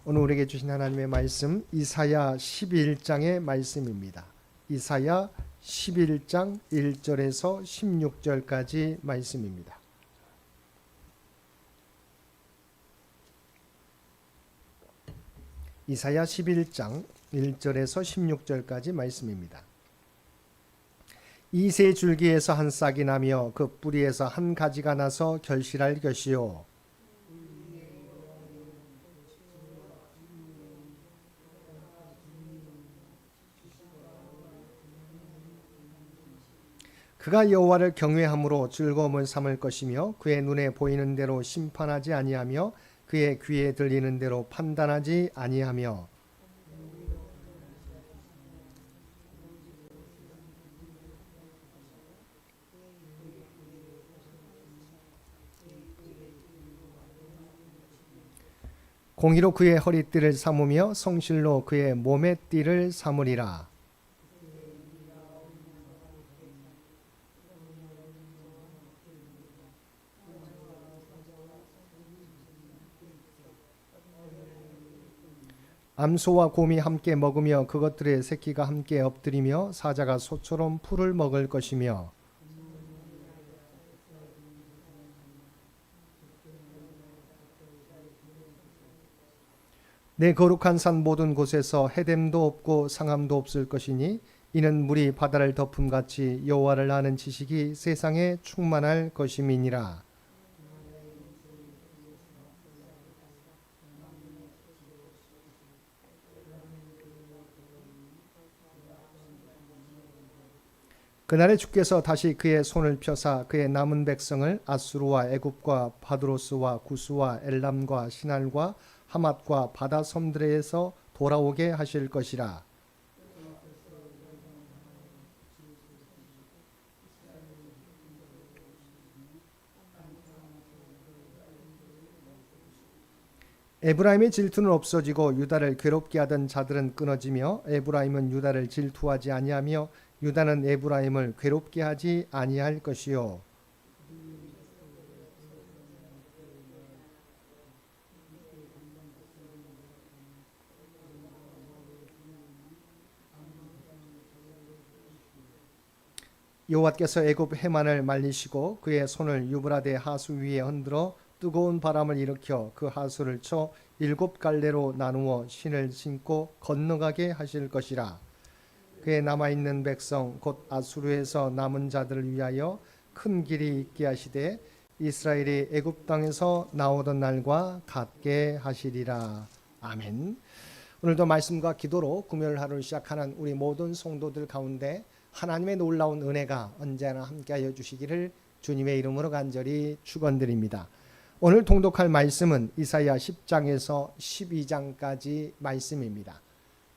오늘 우리에게 주신 하나님의 말씀 이사야 11장의 말씀입니다. 이사야 11장 1절에서 16절까지 말씀입니다. 이사야 11장 1절에서 16절까지 말씀입니다. 이새 줄기에서 한 싹이 나며 그 뿌리에서 한 가지가 나서 결실할 것이요 그가 여호와를 경외함으로 즐거움을 삼을 것이며 그의 눈에 보이는 대로 심판하지 아니하며 그의 귀에 들리는 대로 판단하지 아니하며 공의로 그의 허리띠를 삼으며 성실로 그의 몸의 띠를 삼으리라. 암소와 곰이 함께 먹으며 그것들의 새끼가 함께 엎드리며 사자가 소처럼 풀을 먹을 것이며 내 거룩한 산 모든 곳에서 해됨도 없고 상함도 없을 것이니 이는 물이 바다를 덮음같이 여호와를 아는 지식이 세상에 충만할 것임이니라. 그날에 주께서 다시 그의 손을 펴사 그의 남은 백성을 아수르와 애굽과 바드로스와 구스와 엘람과 시날과 하맛과 바다 섬들에서 돌아오게 하실 것이라. 에브라임의 질투는 없어지고 유다를 괴롭게 하던 자들은 끊어지며 에브라임은 유다를 질투하지 아니하며 유다는 에브라임을 괴롭게 하지 아니할 것이요 여호와께서 애굽 해만을 말리시고 그의 손을 유브라데 하수 위에 흔들어 뜨거운 바람을 일으켜 그 하수를 쳐 7갈래로 나누어 신을 신고 건너가게 하실 것이라. 그의 남아있는 백성 곧 아수르에서 남은 자들을 위하여 큰 길이 있게 하시되 이스라엘이 애굽 땅에서 나오던 날과 같게 하시리라. 아멘. 오늘도 말씀과 기도로 금요일 하루를 시작하는 우리 모든 성도들 가운데 하나님의 놀라운 은혜가 언제나 함께하여 주시기를 주님의 이름으로 간절히 축원드립니다. 오늘 통독할 말씀은 이사야 10장에서 12장까지 말씀입니다.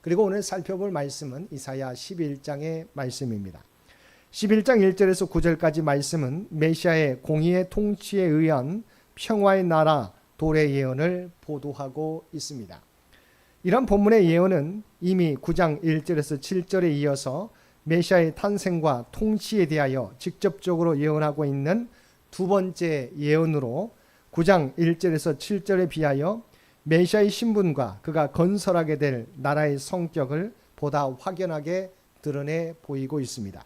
그리고 오늘 살펴볼 말씀은 이사야 11장의 말씀입니다. 11장 1절에서 9절까지 말씀은 메시아의 공의의 통치에 의한 평화의 나라 도래 예언을 보도하고 있습니다. 이런 본문의 예언은 이미 9장 1절에서 7절에 이어서 메시아의 탄생과 통치에 대하여 직접적으로 예언하고 있는 두 번째 예언으로 9장 1절에서 7절에 비하여 메시아의 신분과 그가 건설하게 될 나라의 성격을 보다 확연하게 드러내 보이고 있습니다.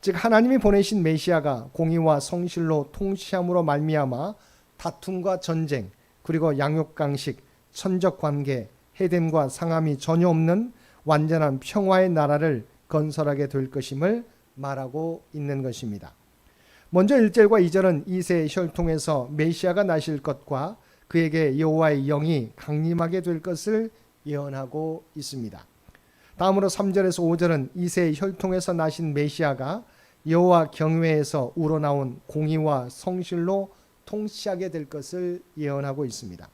즉 하나님이 보내신 메시아가 공의와 성실로 통치함으로 말미암아 다툼과 전쟁 그리고 양육강식, 천적관계, 해됨과 상함이 전혀 없는 완전한 평화의 나라를 건설하게 될 것임을 말하고 있는 것입니다. 먼저 1절과 2절은 이새의 혈통에서 메시아가 나실 것과 그에게 여호와의 영이 강림하게 될 것을 예언하고 있습니다. 다음으로 3절에서 5절은 이새의 혈통에서 나신 메시아가 여호와 경외에서 우러나온 공의와 성실로 통치하게 될 것을 예언하고 있습니다.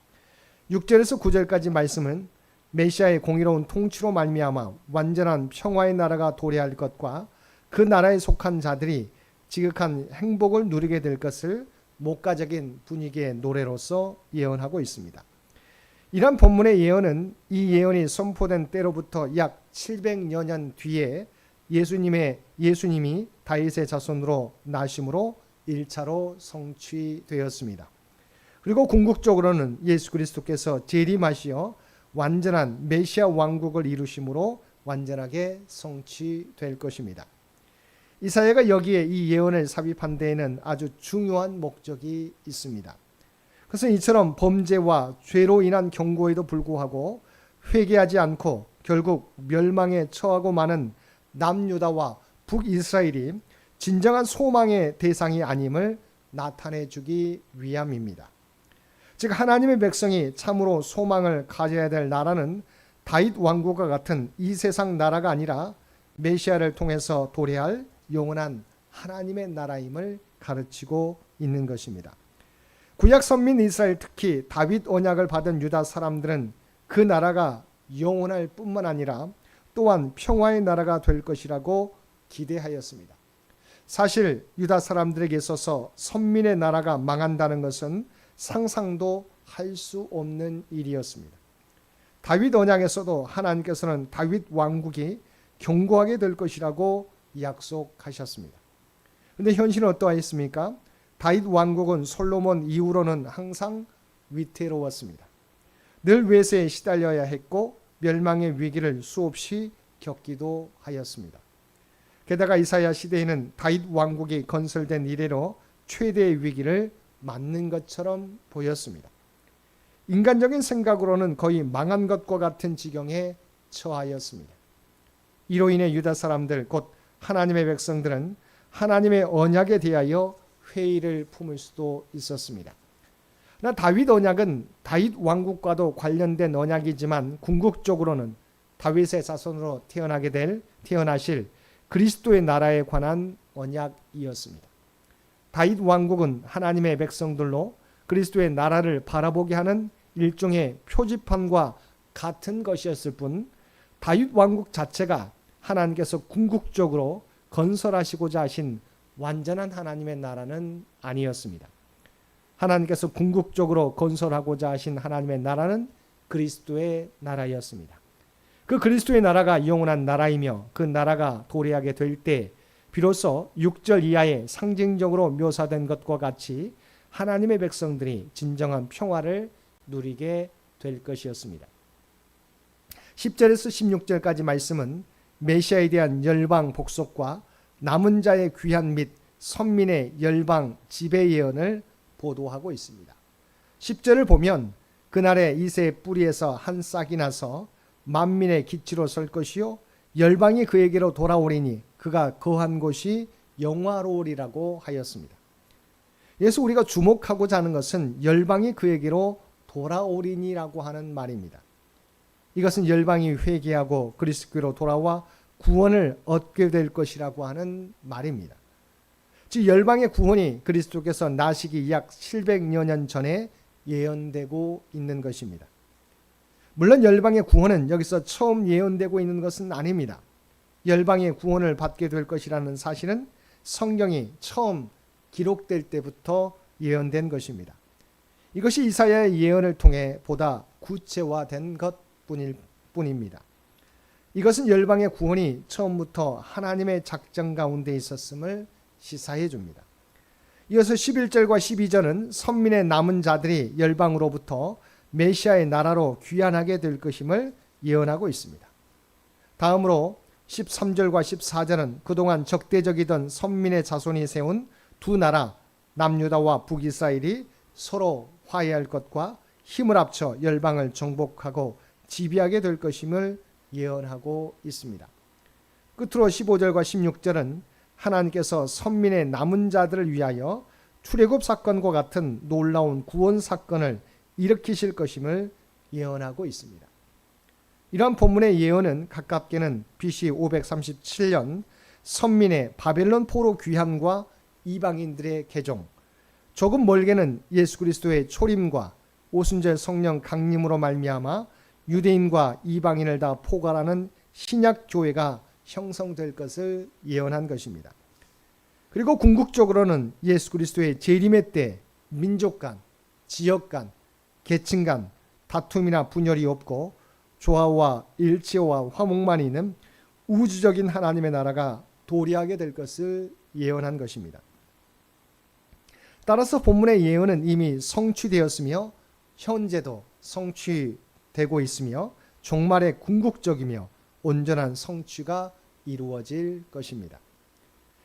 6절에서 9절까지 말씀은 메시아의 공의로운 통치로 말미암아 완전한 평화의 나라가 도래할 것과 그 나라에 속한 자들이 지극한 행복을 누리게 될 것을 목가적인 분위기의 노래로서 예언하고 있습니다. 이런 본문의 예언은 이 예언이 선포된 때로부터 약 700여 년 뒤에 예수님이 다윗의 자손으로 나심으로 1차로 성취되었습니다. 그리고 궁극적으로는 예수 그리스도께서 재림하시어 완전한 메시아 왕국을 이루심으로 완전하게 성취될 것입니다. 이사야가 여기에 이 예언을 삽입한 데에는 아주 중요한 목적이 있습니다. 그것은 이처럼 범죄와 죄로 인한 경고에도 불구하고 회개하지 않고 결국 멸망에 처하고 마는 남유다와 북이스라엘이 진정한 소망의 대상이 아님을 나타내 주기 위함입니다. 즉 하나님의 백성이 참으로 소망을 가져야 될 나라는 다윗 왕국과 같은 이 세상 나라가 아니라 메시아를 통해서 도래할 영원한 하나님의 나라임을 가르치고 있는 것입니다. 구약 선민 이스라엘, 특히 다윗 언약을 받은 유다 사람들은 그 나라가 영원할 뿐만 아니라 또한 평화의 나라가 될 것이라고 기대하였습니다. 사실 유다 사람들에게 있어서 선민의 나라가 망한다는 것은 상상도 할 수 없는 일이었습니다. 다윗 언약에서도 하나님께서는 다윗 왕국이 견고하게 될 것이라고 약속하셨습니다. 그런데 현실은 어떠하였습니까? 다윗 왕국은 솔로몬 이후로는 항상 위태로웠습니다. 늘 외세에 시달려야 했고 멸망의 위기를 수없이 겪기도 하였습니다. 게다가 이사야 시대에는 다윗 왕국이 건설된 이래로 최대의 위기를 맞는 것처럼 보였습니다. 인간적인 생각으로는 거의 망한 것과 같은 지경에 처하였습니다. 이로 인해 유다 사람들, 곧 하나님의 백성들은 하나님의 언약에 대하여 회의를 품을 수도 있었습니다. 그러나 다윗 언약은 다윗 왕국과도 관련된 언약이지만 궁극적으로는 다윗의 자손으로 태어나실 그리스도의 나라에 관한 언약이었습니다. 다윗 왕국은 하나님의 백성들로 그리스도의 나라를 바라보게 하는 일종의 표지판과 같은 것이었을 뿐 다윗 왕국 자체가 하나님께서 궁극적으로 건설하시고자 하신 완전한 하나님의 나라는 아니었습니다. 하나님께서 궁극적으로 건설하고자 하신 하나님의 나라는 그리스도의 나라였습니다. 그 그리스도의 나라가 영원한 나라이며 그 나라가 도래하게 될 때 비로소 6절 이하에 상징적으로 묘사된 것과 같이 하나님의 백성들이 진정한 평화를 누리게 될 것이었습니다. 10절에서 16절까지 말씀은 메시아에 대한 열방 복속과 남은 자의 귀환 및 선민의 열방 지배 예언을 보도하고 있습니다. 10절을 보면 그날에 이새의 뿌리에서 한 싹이 나서 만민의 기치로 설 것이요 열방이 그에게로 돌아오리니 그가 거한 곳이 영화로우리라고 하였습니다. 그래서 우리가 주목하고자 하는 것은 열방이 그에게로 돌아오리니라고 하는 말입니다. 이것은 열방이 회개하고 그리스도로 돌아와 구원을 얻게 될 것이라고 하는 말입니다. 즉 열방의 구원이 그리스도께서 나시기 약 700여 년 전에 예언되고 있는 것입니다. 물론 열방의 구원은 여기서 처음 예언되고 있는 것은 아닙니다. 열방의 구원을 받게 될 것이라는 사실은 성경이 처음 기록될 때부터 예언된 것입니다. 이것이 이사야의 예언을 통해 보다 구체화된 것뿐입니다. 이것은 열방의 구원이 처음부터 하나님의 작정 가운데 있었음을 시사해 줍니다. 이어서 11절과 12절은 선민의 남은 자들이 열방으로부터 메시아의 나라로 귀환하게 될 것임을 예언하고 있습니다. 다음으로 13절과 14절은 그동안 적대적이던 선민의 자손이 세운 두 나라 남유다와 북이스라엘이 서로 화해할 것과 힘을 합쳐 열방을 정복하고 지배하게 될 것임을 예언하고 있습니다. 끝으로 15절과 16절은 하나님께서 선민의 남은 자들을 위하여 출애굽 사건과 같은 놀라운 구원 사건을 일으키실 것임을 예언하고 있습니다. 이러한 본문의 예언은 가깝게는 BC 537년 선민의 바벨론 포로 귀환과 이방인들의 개종, 조금 멀게는 예수 그리스도의 초림과 오순절 성령 강림으로 말미암아 유대인과 이방인을 다 포괄하는 신약 교회가 형성될 것을 예언한 것입니다. 그리고 궁극적으로는 예수 그리스도의 재림의 때 민족 간, 지역 간, 계층 간 다툼이나 분열이 없고 조화와 일치와 화목만 있는 우주적인 하나님의 나라가 도래하게 될 것을 예언한 것입니다. 따라서 본문의 예언은 이미 성취되었으며 현재도 성취되고 되고 있으며 종말에 궁극적이며 온전한 성취가 이루어질 것입니다.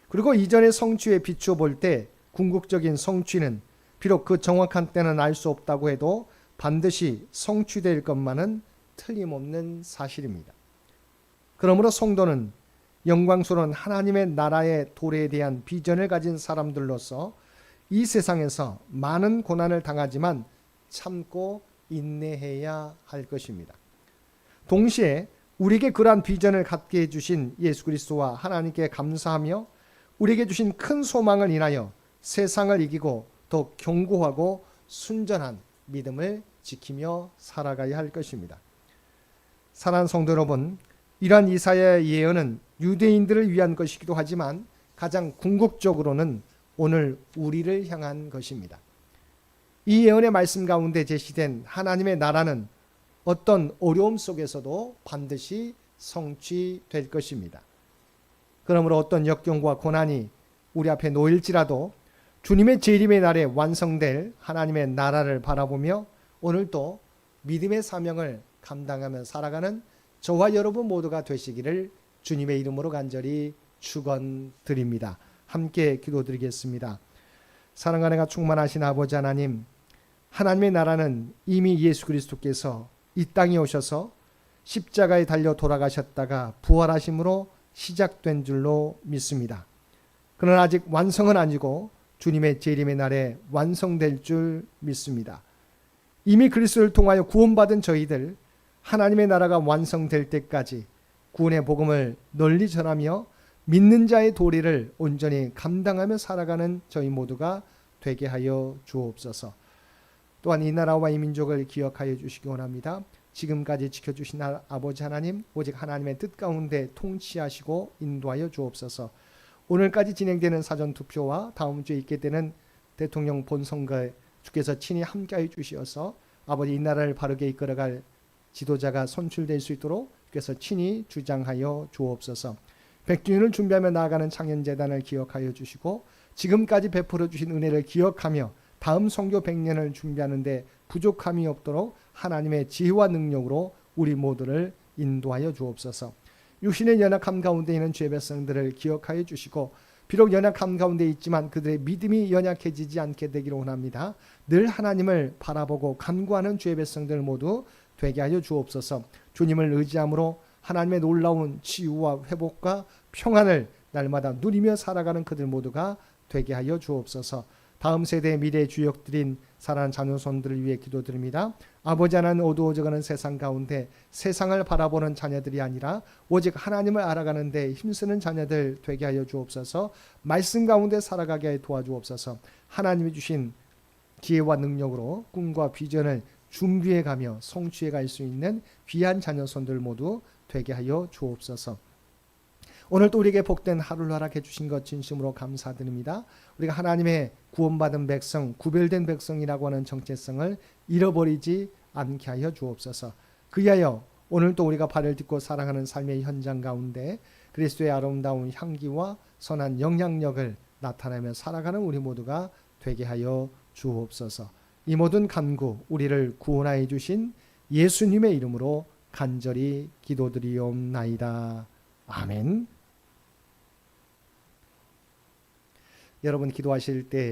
그리고 이전의 성취에 비추어 볼 때 궁극적인 성취는 비록 그 정확한 때는 알 수 없다고 해도 반드시 성취될 것만은 틀림없는 사실입니다. 그러므로 성도는 영광스러운 하나님의 나라의 도래에 대한 비전을 가진 사람들로서 이 세상에서 많은 고난을 당하지만 참고 인내해야 할 것입니다. 동시에 우리에게 그러한 비전을 갖게 해주신 예수 그리스도와 하나님께 감사하며 우리에게 주신 큰 소망을 인하여 세상을 이기고 더 견고하고 순전한 믿음을 지키며 살아가야 할 것입니다. 사랑하는 성도 여러분, 이러한 이사야의 예언은 유대인들을 위한 것이기도 하지만 가장 궁극적으로는 오늘 우리를 향한 것입니다. 이 예언의 말씀 가운데 제시된 하나님의 나라는 어떤 어려움 속에서도 반드시 성취될 것입니다. 그러므로 어떤 역경과 고난이 우리 앞에 놓일지라도 주님의 재림의 날에 완성될 하나님의 나라를 바라보며 오늘도 믿음의 사명을 감당하며 살아가는 저와 여러분 모두가 되시기를 주님의 이름으로 간절히 축원드립니다. 함께 기도드리겠습니다. 사랑하는 충만하신 아버지 하나님, 하나님의 나라는 이미 예수 그리스도께서 이 땅에 오셔서 십자가에 달려 돌아가셨다가 부활하심으로 시작된 줄로 믿습니다. 그러나 아직 완성은 아니고 주님의 재림의 날에 완성될 줄 믿습니다. 이미 그리스도를 통하여 구원받은 저희들, 하나님의 나라가 완성될 때까지 구원의 복음을 널리 전하며 믿는 자의 도리를 온전히 감당하며 살아가는 저희 모두가 되게 하여 주옵소서. 또한 이 나라와 이 민족을 기억하여 주시기 원합니다. 지금까지 지켜주신 아버지 하나님, 오직 하나님의 뜻 가운데 통치하시고 인도하여 주옵소서. 오늘까지 진행되는 사전투표와 다음 주에 있게 되는 대통령 본선거에 주께서 친히 함께하여 주시어서 아버지 이 나라를 바르게 이끌어갈 지도자가 선출될 수 있도록 주께서 친히 주장하여 주옵소서. 백주년을 준비하며 나아가는 창현재단을 기억하여 주시고 지금까지 베풀어 주신 은혜를 기억하며 다음 선교 100년을 준비하는 데 부족함이 없도록 하나님의 지혜와 능력으로 우리 모두를 인도하여 주옵소서. 육신의 연약함 가운데 있는 죄 백성들을 기억하여 주시고 비록 연약함 가운데 있지만 그들의 믿음이 연약해지지 않게 되기를 원합니다. 늘 하나님을 바라보고 간구하는 죄 백성들 모두 되게 하여 주옵소서. 주님을 의지함으로 하나님의 놀라운 치유와 회복과 평안을 날마다 누리며 살아가는 그들 모두가 되게 하여 주옵소서. 다음 세대의 미래의 주역들인 사랑하는 자녀손들을 위해 기도드립니다. 아버지 하나님, 어두워져가는 세상 가운데 세상을 바라보는 자녀들이 아니라 오직 하나님을 알아가는 데 힘쓰는 자녀들 되게 하여 주옵소서. 말씀 가운데 살아가게 하여 도와주옵소서. 하나님이 주신 기회와 능력으로 꿈과 비전을 준비해가며 성취해 갈 수 있는 귀한 자녀손들 모두 되게 하여 주옵소서. 오늘도 우리에게 복된 하루를 허락해 주신 것 진심으로 감사드립니다. 우리가 하나님의 구원받은 백성, 구별된 백성이라고 하는 정체성을 잃어버리지 않게 하여 주옵소서. 그리하여 오늘도 우리가 발을 딛고 살아가는 삶의 현장 가운데 그리스도의 아름다운 향기와 선한 영향력을 나타내며 살아가는 우리 모두가 되게 하여 주옵소서. 이 모든 간구 우리를 구원하여 주신 예수님의 이름으로 간절히 기도드리옵나이다. 아멘. 여러분 기도하실 때